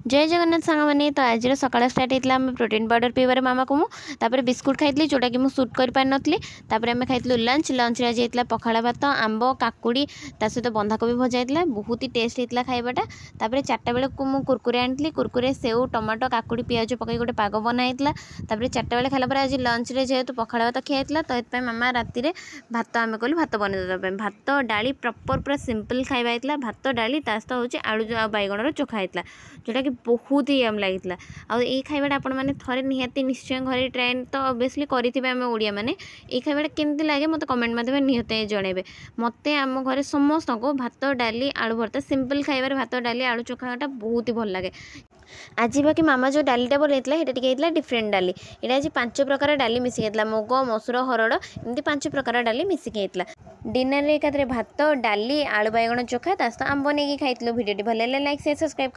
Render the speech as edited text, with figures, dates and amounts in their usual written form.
जय जगन्नाथ सांग मैंने तो आज सकाल स्टार्ट होता आम प्रोटीन पाउडर पीबार मामा को मुझे बिस्कुट खाई जोटा कि सुट कर पार नी आम खाई लंच लंच आज होता पखाड़ा भात आंब काकुड़ी ता सहित बंधाकोबी भजा होता बहुत ही टेस्ट होता खाइबाटा। तापर 4टा बेले को मुझे कुरकुरे आनी कुरकुरे सेव टमाटो काकुड़ी पियाज पकई गोटे पाग बनाई 4टा बेले खाला आज लंच रे जेहेतु पखाड़ा भात खिया तो मामा राति भात आम कहलु भात बनई भात डाली प्रॉपर पूरा सिंपल खाଇବା होता भात डाली सहित हूँ आलू बैगण चोखा होता जोटा कि बहुत ही यम लगी आई खाइबाटा आपण मैंने थे निहाती निश्चय घर ट्राए तो ऑब्वियसली करेंगे आम ओडिया मैंने ये खाइबाटा केमती लगे मत कमेंट माध्यम निहत जनइबे मत आम घर समस्त को भात डाली आलू भर्ता सिंपल खाइबार भात डाली आलू चोखाटा बहुत ही भल लगे। आज बाकी मामा जो डालीटा बनई है डिफरेंट डाली ये आज 5 प्रकार डाली मिसिक मुग मसूर हरड़ एमती 5 प्रकार डाली मिसिक डिनर एकाथरे भात डाली आलू बैगण चोखा सहित आंब नहीं खाई भिडियो भल लाइक शेयर सब्सक्राइब।